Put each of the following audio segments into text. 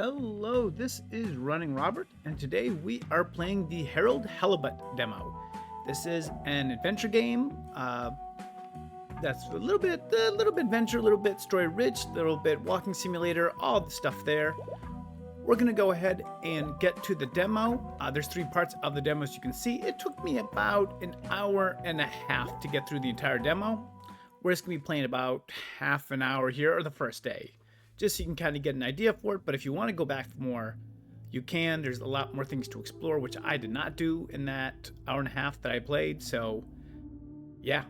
Hello, this is RunningRobert, and today we are playing the Halibut demo. This is an adventure game that's a little bit adventure, a little bit story-rich, a little bit walking simulator, all the stuff there. We're gonna go ahead and get to the demo. There's 3 parts of the demo, as you can see. It took me about an hour and a half to get through the entire demo. We're just gonna be playing about half an hour here, or the first day, just so you can kind of get an idea for it. But if you want to go back for more, you can. There's a lot more things to explore, which I did not do in that hour and a half that I played. So yeah,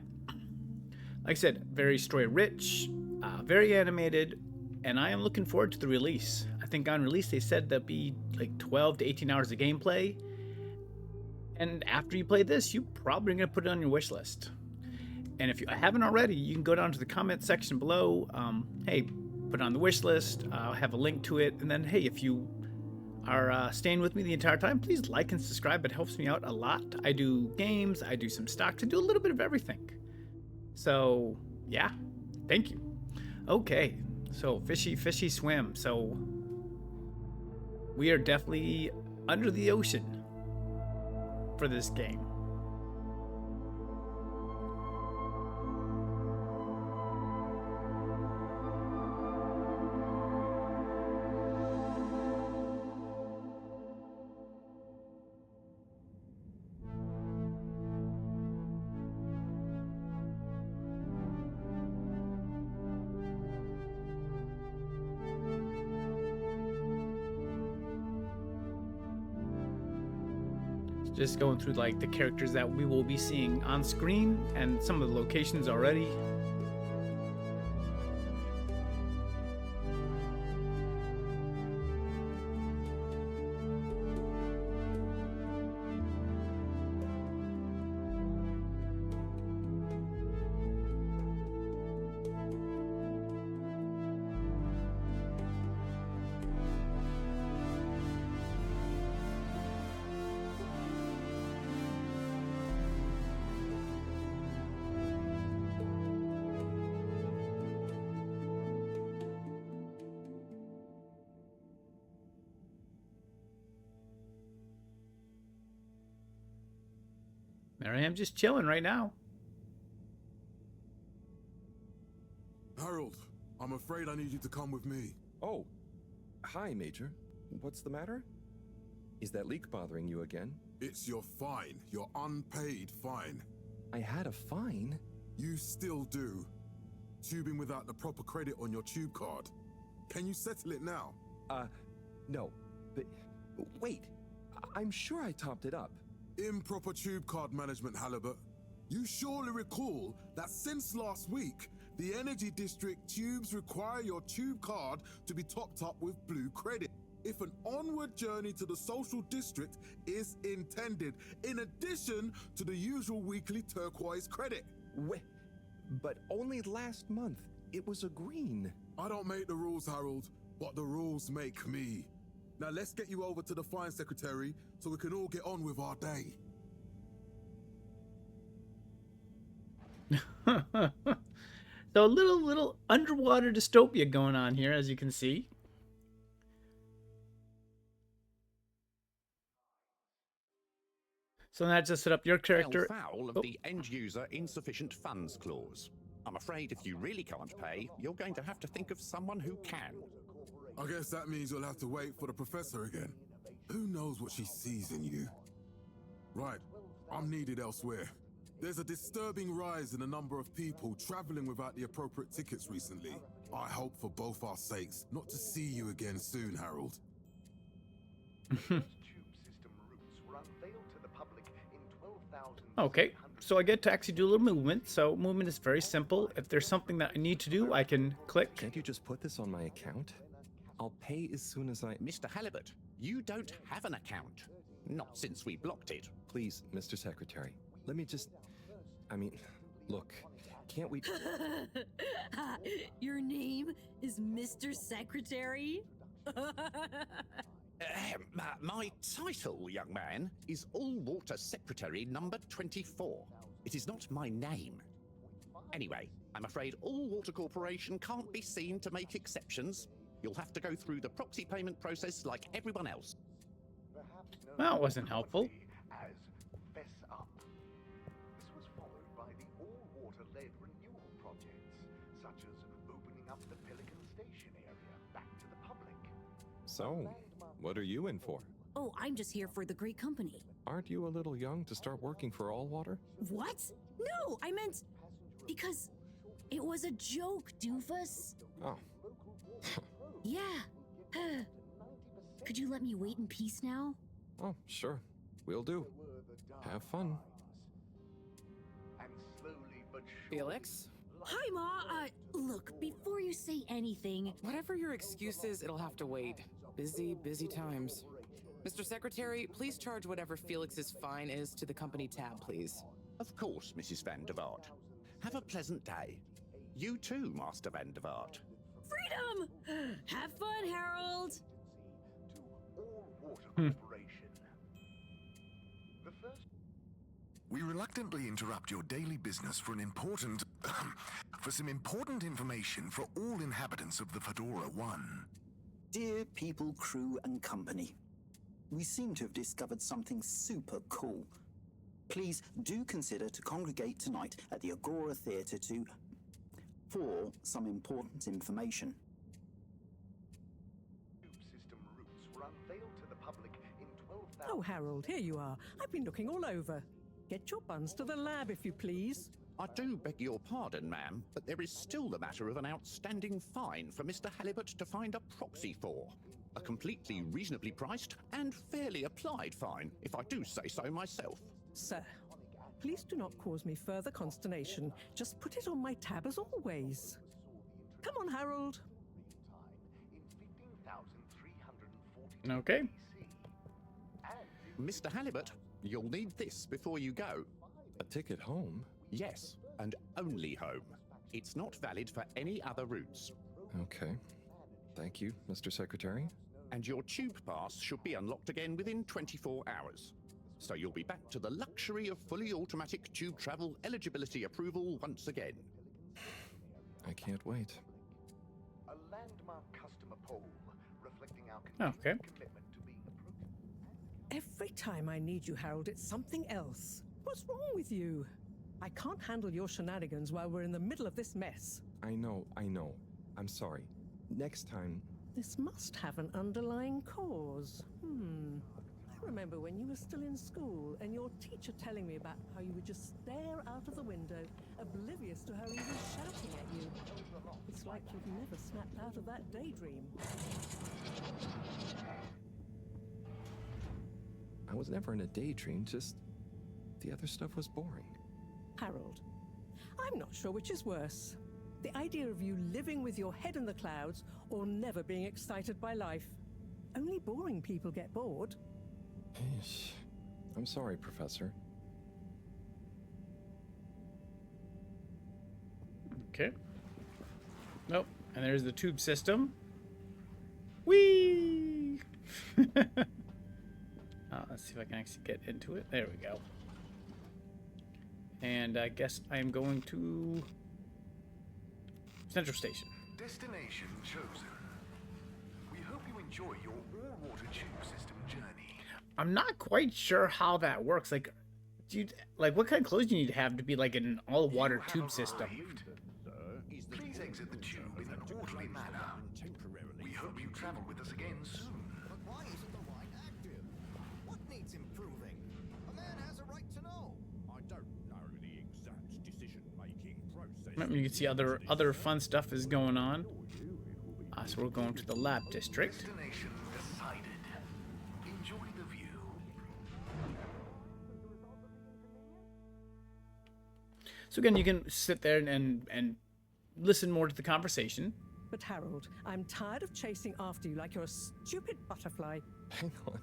like I said, very story rich, very animated, and I am looking forward to the release. I think on release they said there'd be like 12 to 18 hours of gameplay, and after you play this, you probably are going to put it on your wish list. And if you haven't already, you can go down to the comment section below. Hey, put it on the wish list. I'll have a link to it. And then, hey, if you are staying with me the entire time, please like and subscribe. It helps me out a lot. I do games, I do some stocks, I do a little bit of everything. So, yeah, thank you. Okay, so fishy swim. So, we are definitely under the ocean for this game. Just going through like the characters that we will be seeing on screen and some of the locations already. There I am, just chilling right now. Harold, I'm afraid I need you to come with me. Oh, hi, Major. What's the matter? Is that leak bothering you again? It's your fine, your unpaid fine. I had a fine? You still do. Tubing without the proper credit on your tube card. Can you settle it now? No. But wait, I'm sure I topped it up. Improper tube card management, Halibut. You surely recall that since last week, the Energy District tubes require your tube card to be topped up with blue credit if an onward journey to the social district is intended, in addition to the usual weekly turquoise credit. But only last month, it was a green. I don't make the rules, Harold, but the rules make me. Now let's get you over to the fine secretary so we can all get on with our day. So a little underwater dystopia going on here, as you can see. So that just set up your character. Fell foul of the end user insufficient funds clause. I'm afraid if you really can't pay, you're going to have to think of someone who can. I guess that means you'll have to wait for the professor again. Who knows what she sees in you? Right, I'm needed elsewhere. There's a disturbing rise in the number of people traveling without the appropriate tickets recently. I hope for both our sakes not to see you again soon, Harold. Okay, so I get to actually do a little movement. So movement is very simple. If there's something that I need to do, I can click. Can't you just put this on my account? I'll pay as soon as I... Mr. Halibut, you don't have an account. Not since we blocked it. Please, Mr. Secretary, let me just... look, can't we... Your name is Mr. Secretary? My title, young man, is All-Water Secretary number 24. It is not my name. Anyway, I'm afraid All-Water Corporation can't be seen to make exceptions. You'll have to go through the proxy payment process like everyone else. Well, it wasn't helpful. As Fess Up. This was followed by the all-water-led renewal projects, such as opening up the Pelican Station area back to the public. So, what are you in for? Oh, I'm just here for the great company. Aren't you a little young to start working for All Water? What? No, I meant because it was a joke, doofus. Oh. Yeah. Could you let me wait in peace now? Oh, sure. Will do. Have fun. And slowly but surely, Felix? Hi, Ma. Look, before you say anything, Whatever your excuse is, it'll have to wait. Busy, busy times. Mr. Secretary, please charge whatever Felix's fine is to the company tab, please. Of course, Mrs. Van der Vaart. Have a pleasant day. You too, Master Van der Vaart. freedom! Have fun, Harold! to All Water Corporation. The first We reluctantly interrupt your daily business for some important information for all inhabitants of the Fedora 1. Dear people, crew, and company, we seem to have discovered something super cool. Please do consider to congregate tonight at the Agora Theatre for some important information. tube system routes were unveiled to the public in 12,000. Oh, Harold, here you are. I've been looking all over. Get your buns to the lab, if you please. I do beg your pardon, ma'am, but there is still the matter of an outstanding fine for Mr. Halibut to find a proxy for. A completely reasonably priced and fairly applied fine, if I do say so myself. Sir, please do not cause me further consternation. Just put it on my tab as always. Come on, Harold. In 15,340 Okay. BC. And Mr. Halibut, you'll need this before you go. A ticket home? Yes, and only home. It's not valid for any other routes. Okay. Thank you, Mr. Secretary. And your tube pass should be unlocked again within 24 hours. So you'll be back to the luxury of fully automatic tube travel eligibility approval once again. I can't wait. a landmark customer poll reflecting our Okay. commitment to being approachable. Every time I need you, Harold, it's something else. What's wrong with you? I can't handle your shenanigans while we're in the middle of this mess. I know. I'm sorry. Next time. This must have an underlying cause. I remember when you were still in school and your teacher telling me about how you would just stare out of the window, oblivious to her even shouting at you. It's like you've never snapped out of that daydream. I was never in a daydream, just the other stuff was boring. Harold, I'm not sure which is worse. The idea of you living with your head in the clouds or never being excited by life. Only boring people get bored. Yeesh. I'm sorry, Professor. Okay. Nope. And there's the tube system. Whee! Let's see if I can actually get into it. There we go. And I guess I'm going to Central Station. Destination chosen. We hope you enjoy your all-water tube system journey. I'm not quite sure how that works. Like, do you what kind of clothes do you need to have to be like in an all-water You have tube system? arrived. Please exit the tube in an orderly manner. We hope you travel with us again soon. But why isn't the line active? What needs improving? A man has a right to know. I don't know the exact decision-making process. You can see other fun stuff is going on. So we're going to the lab district. Destination decided. Enjoy the view. So again, you can sit there and listen more to the conversation. But Harold, I'm tired of chasing after you like you're a stupid butterfly. Hang on.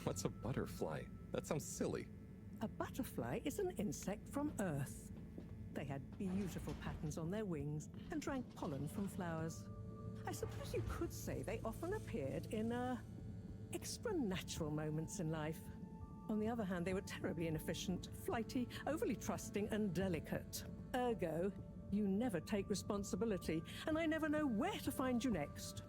What's a butterfly? That sounds silly. A butterfly is an insect from Earth. They had beautiful patterns on their wings and drank pollen from flowers. I suppose you could say they often appeared in extra-natural moments in life. On the other hand, they were terribly inefficient, flighty, overly trusting, and delicate. Ergo, you never take responsibility, and I never know where to find you next.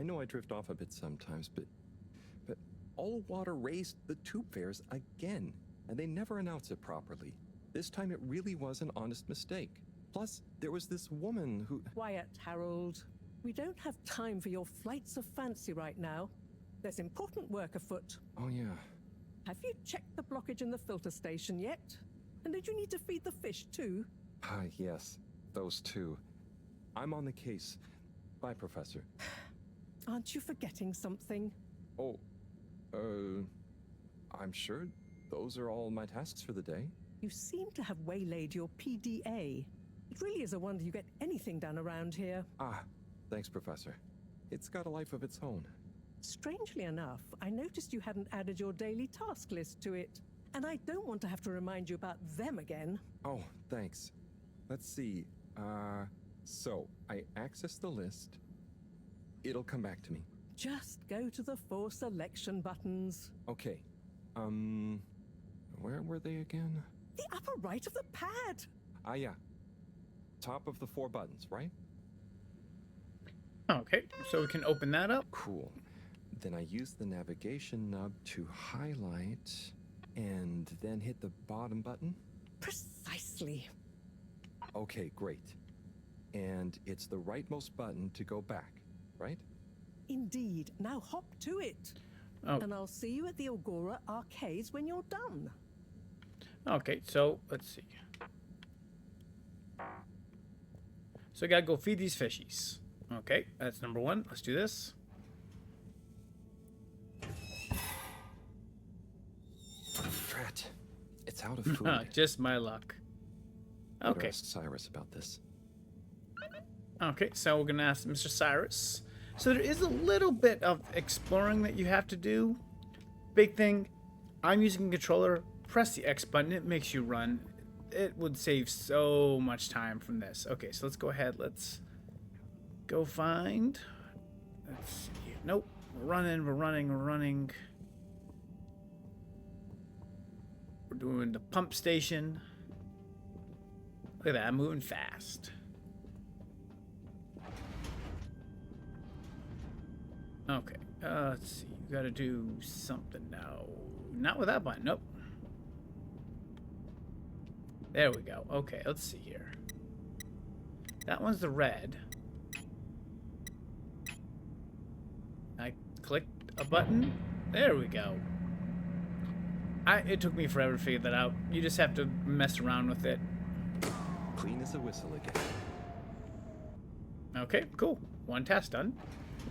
I know I drift off a bit sometimes, but all water raised the tube fares again, and they never announce it properly. This time it really was an honest mistake. Plus, there was this woman who... Quiet, Harold. We don't have time for your flights of fancy right now. There's important work afoot. Oh, yeah. Have you checked the blockage in the filter station yet? And did you need to feed the fish too? Yes, those two. I'm on the case. Bye, Professor. Aren't you forgetting something? Oh, I'm sure those are all my tasks for the day. You seem to have waylaid your PDA. It really is a wonder you get anything done around here. Thanks, Professor. It's got a life of its own. Strangely enough, I noticed you hadn't added your daily task list to it. And I don't want to have to remind you about them again. Oh, thanks. Let's see. So I access the list. It'll come back to me. Just go to the 4 selection buttons. Okay. Where were they again? The upper right of the pad. Yeah. Top of the 4 buttons, right? Okay, so we can open that up. Cool. Then I use the navigation nub to highlight and then hit the bottom button. Precisely. Okay, great. And it's the rightmost button to go back, right? Indeed. Now hop to it. Oh. And I'll see you at the Agora arcades when you're done. Okay, so let's see. So I gotta go feed these fishies. Okay, that's number 1. Let's do this. Drat. It's out of food. Just my luck. Okay. Ask Cyrus about this. Okay, so we're gonna ask Mr. Cyrus. So there is a little bit of exploring that you have to do. Big thing, I'm using a controller. Press the X button, it makes you run. It would save so much time from this. Okay, so let's go ahead. Let's go find. Let's see. Nope. We're running. We're doing the pump station. Look at that, I'm moving fast. Okay, let's see. You gotta do something now. Not with that button. Nope. There we go. Okay, let's see here. That one's the red. I clicked a button. There we go. It took me forever to figure that out. You just have to mess around with it. Clean as a whistle again. Okay, cool. 1 task done.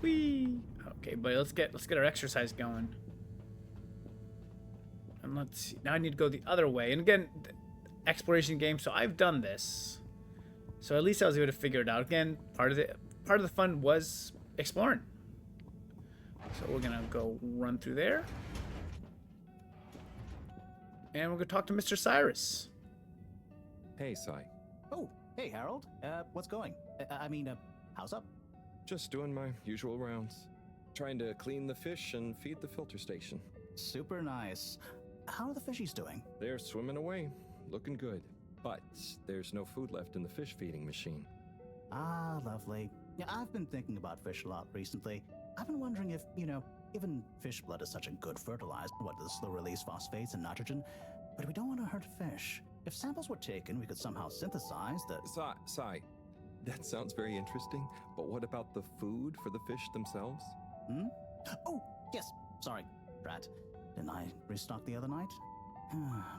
Whee! Okay, but let's get our exercise going. And let's see. Now I need to go the other way. And again, exploration game, so I've done this. So at least I was able to figure it out. Again, part of the fun was exploring. So we're gonna go run through there. And we're gonna talk to Mr. Cyrus. Hey, Cy. Oh, hey, Harold. What's going? How's up? Just doing my usual rounds. Trying to clean the fish and feed the filter station. Super nice. How are the fishies doing? They're swimming away. Looking good. But there's no food left in the fish feeding machine. Ah, lovely. Yeah, I've been thinking about fish a lot recently. I've been wondering if, given fish blood is such a good fertilizer, the slow-release phosphates and nitrogen, but we don't want to hurt fish. If samples were taken, we could somehow synthesize the... Cy, that sounds very interesting, but what about the food for the fish themselves? Oh, yes. Sorry, Brad. Didn't I restock the other night?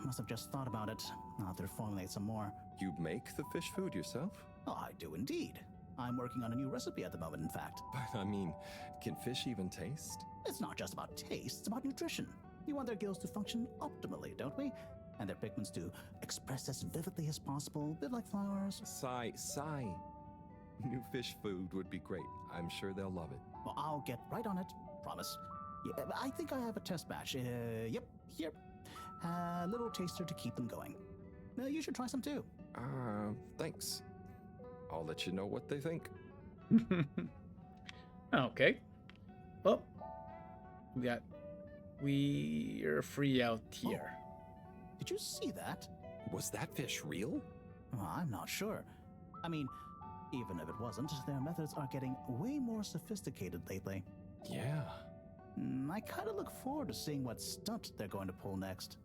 Must have just thought about it. I'll have to formulate some more. You make the fish food yourself? Oh, I do indeed. I'm working on a new recipe at the moment, in fact. But, can fish even taste? It's not just about taste, it's about nutrition. We want their gills to function optimally, don't we? And their pigments to express as vividly as possible, a bit like flowers. Cy. New fish food would be great. I'm sure they'll love it. Well, I'll get right on it. Promise. Yeah, I think I have a test batch. Yep, here. A little taster to keep them going. You should try some too. Thanks. I'll let you know what they think. Okay. Well, we're free out here. Oh. Did you see that? Was that fish real? I'm not sure. Even if it wasn't, their methods are getting way more sophisticated lately. Yeah, I kind of look forward to seeing what stunt they're going to pull next.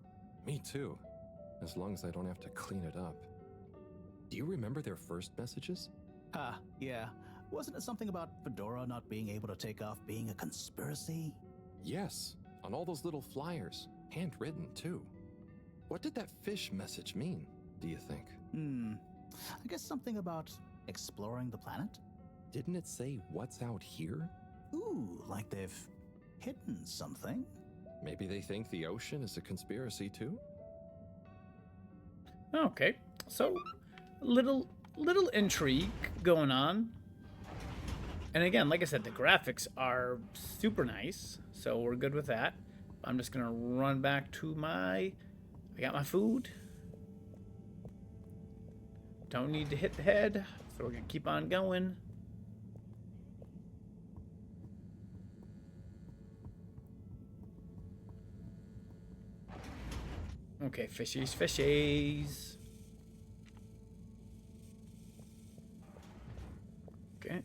me too. As long as I don't have to clean it up. Do you remember their first messages? Ah, yeah. Wasn't it something about Fedora not being able to take off being a conspiracy? Yes, on all those little flyers. Handwritten, too. What did that fish message mean, do you think? I guess something about exploring the planet? Didn't it say what's out here? Ooh, like they've hidden something? Maybe they think the ocean is a conspiracy, too? Okay, so little intrigue going on. And again, like I said, the graphics are super nice, so we're good with that. I'm just gonna run back to I got my food. Don't need to hit the head, so we're gonna keep on going. Okay, fishies, fishies. Okay.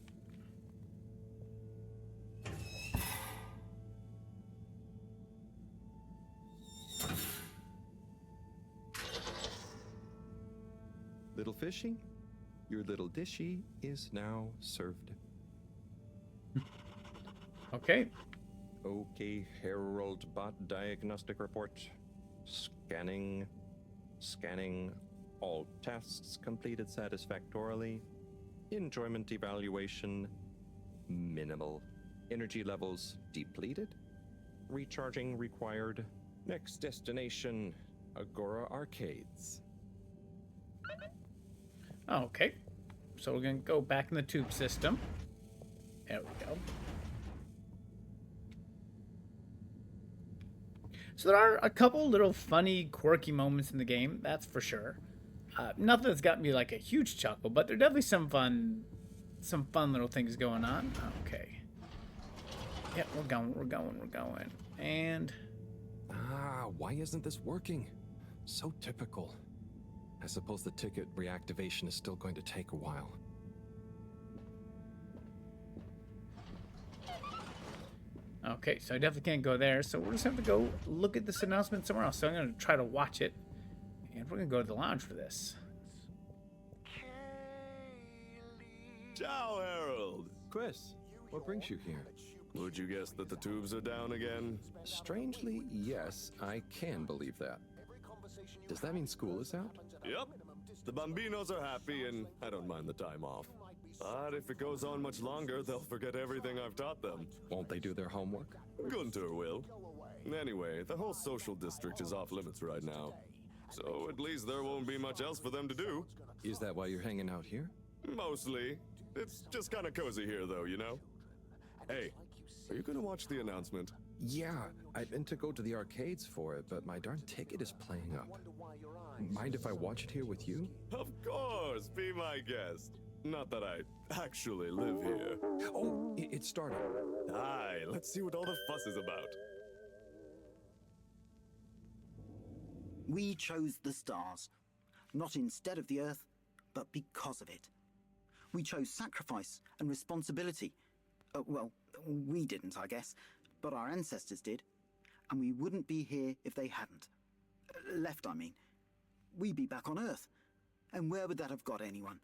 Little fishy, your little dishy is now served. Okay. Okay, Herald Bot Diagnostic Report. Scanning. All tasks completed satisfactorily. Enjoyment evaluation minimal. Energy levels depleted. Recharging required. Next destination, Agora Arcades. Okay. So we're gonna go back in the tube system. There we go. So there are a couple little funny, quirky moments in the game, that's for sure. Nothing that's got me like a huge chuckle, but there are definitely some fun little things going on. Okay. Yep, we're going. And Why isn't this working? So typical. I suppose the ticket reactivation is still going to take a while. okay, so I definitely can't go there, so we're just gonna have to go look at this announcement somewhere else. So I'm gonna try to watch it, and we're gonna go to the lounge for this. Ciao, Harold. Chris, what brings you here? Would you guess that the tubes are down again? Strangely, yes, I can believe that. Does that mean school is out? Yep. The Bambinos are happy, and I don't mind the time off. But if it goes on much longer, they'll forget everything I've taught them. Won't they do their homework? Gunter will. Anyway, the whole social district is off limits right now. So at least there won't be much else for them to do. Is that why you're hanging out here? Mostly. It's just kind of cozy here, though, you know? Hey, are you gonna watch the announcement? Yeah, I meant to go to the arcades for it, but my darn ticket is playing up. Mind if I watch it here with you? Of course, be my guest. Not that I actually live here. Oh, it started. Aye, let's see what all the fuss is about. We chose the stars, not instead of the Earth, but because of it. We chose sacrifice and responsibility. Well, we didn't, I guess, but our ancestors did, and we wouldn't be here if they hadn't. Left, I mean. We'd be back on Earth, and where would that have got anyone?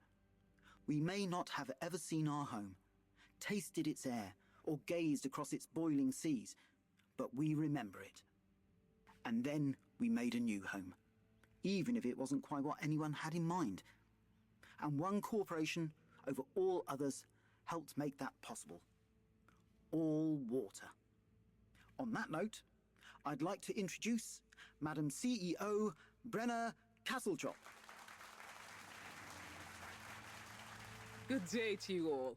We may not have ever seen our home, tasted its air, or gazed across its boiling seas, but we remember it. And then we made a new home, even if it wasn't quite what anyone had in mind. And one corporation over all others helped make that possible. All water. On that note, I'd like to introduce Madam CEO Brenna Castletrop. Good day to you all.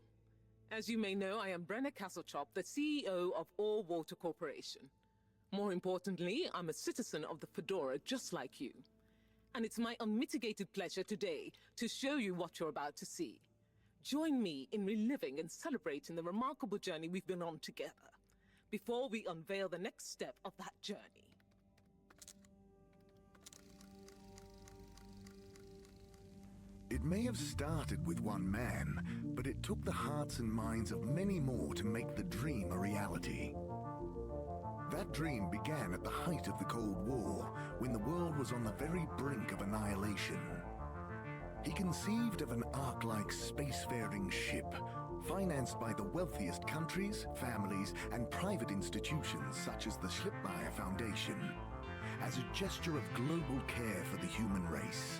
As you may know, I am Brenna Castletrop, the CEO of All Water Corporation. More importantly, I'm a citizen of the Fedora just like you. And it's my unmitigated pleasure today to show you what you're about to see. Join me in reliving and celebrating the remarkable journey we've been on together, before we unveil the next step of that journey. It It may have started with one man, but it took the hearts and minds of many more to make the dream a reality. That dream began at the height of the Cold War, when the world was on the very brink of annihilation. He conceived of an Ark-like spacefaring ship, financed by the wealthiest countries, families, and private institutions such as the Schlipmeyer Foundation, as a gesture of global care for the human race.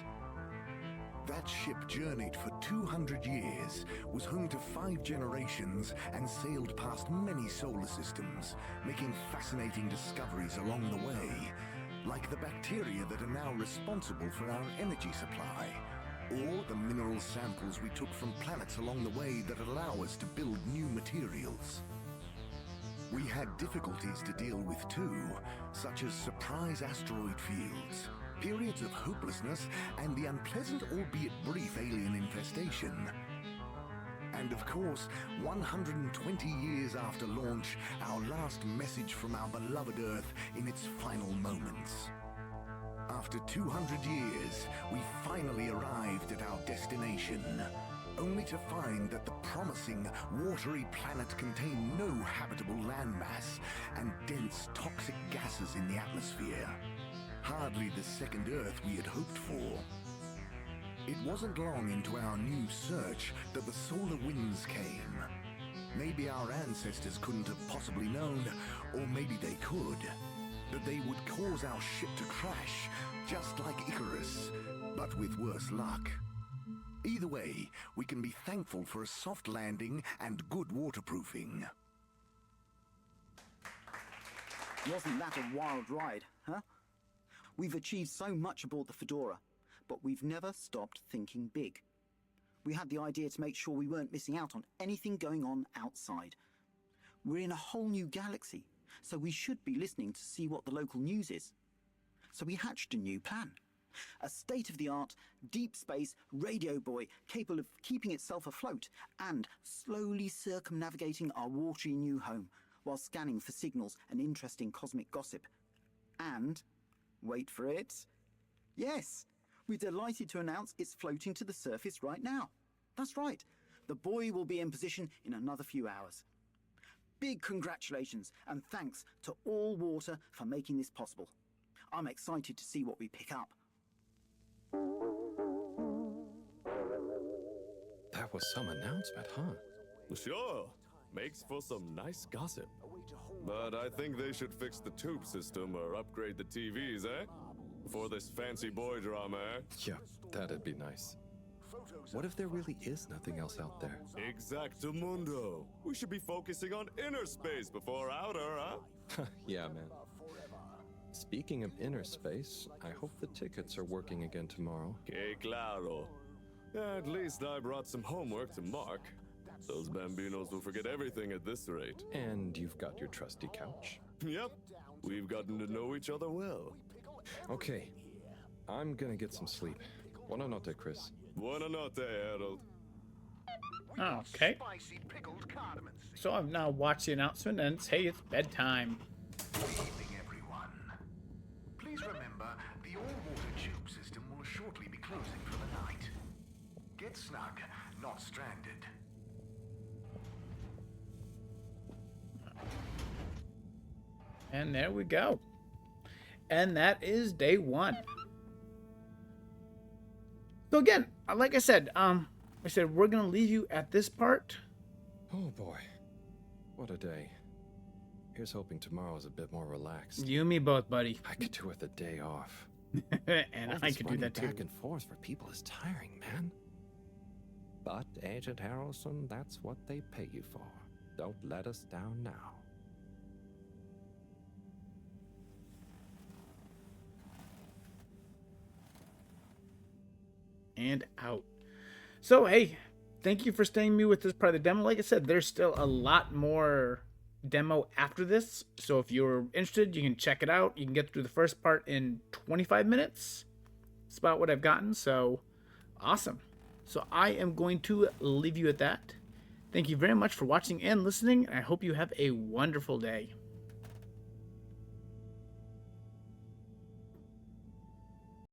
That ship journeyed for 200 years, was home to 5 generations, and sailed past many solar systems, making fascinating discoveries along the way, like the bacteria that are now responsible for our energy supply, or the mineral samples we took from planets along the way that allow us to build new materials. We had difficulties to deal with too, such as surprise asteroid fields, periods of hopelessness, and the unpleasant albeit brief alien infestation. And of course, 120 years after launch, our last message from our beloved Earth in its final moments. After 200 years, we finally arrived at our destination, only to find that the promising, watery planet contained no habitable landmass and dense, toxic gases in the atmosphere. Hardly the second Earth we had hoped for. It wasn't long into our new search that the solar winds came. Maybe our ancestors couldn't have possibly known, or maybe they could, that they would cause our ship to crash, just like Icarus, but with worse luck. Either way, we can be thankful for a soft landing and good waterproofing. Wasn't that a wild ride, huh? We've achieved so much aboard the Fedora, but we've never stopped thinking big. We had the idea to make sure we weren't missing out on anything going on outside. We're in a whole new galaxy, so we should be listening to see what the local news is. So we hatched a new plan. A state-of-the-art, deep space radio buoy capable of keeping itself afloat and slowly circumnavigating our watery new home while scanning for signals and interesting cosmic gossip. And, wait for it, yes, we're delighted to announce it's floating to the surface right now. That's right, the buoy will be in position in another few hours. Big congratulations and thanks to All Water for making this possible. I'm excited to see what we pick up. That was some announcement, huh? Sure. Makes for some nice gossip. But I think they should fix the tube system or upgrade the TVs, eh? For this fancy boy drama, eh? Yeah, that'd be nice. What if there really is nothing else out there? Exactamundo. We should be focusing on inner space before outer, huh? Yeah, man. Speaking of inner space, I hope the tickets are working again tomorrow. Que claro. At least I brought some homework to mark. Those bambinos will forget everything at this rate. And you've got your trusty couch? Yep. We've gotten to know each other well. Okay. I'm gonna get some sleep. Buonanotte, Chris. Buonanotte, Harold. Okay. So I've now watched the announcement and it's, hey, it's bedtime. Good evening, everyone. Please remember, the all-water tube system will shortly be closing for the night. Get snug, not stranded. And there we go. And that is day 1. So again, like I said, we're gonna leave you at this part. Oh boy, what a day. Here's hoping tomorrow is a bit more relaxed. You and me both, buddy. I could do with a day off. And I could do that too. Back and forth for people is tiring, man. But, Agent Harrelson, that's what they pay you for. Don't let us down now. And out. So, hey, thank you for staying me with this part of the demo. Like I said, there's still a lot more demo after this. So if you're interested, you can check it out. You can get through the first part in 25 minutes. That's about what I've gotten. So, awesome. So I am going to leave you at that. Thank you very much for watching and listening. I hope you have a wonderful day.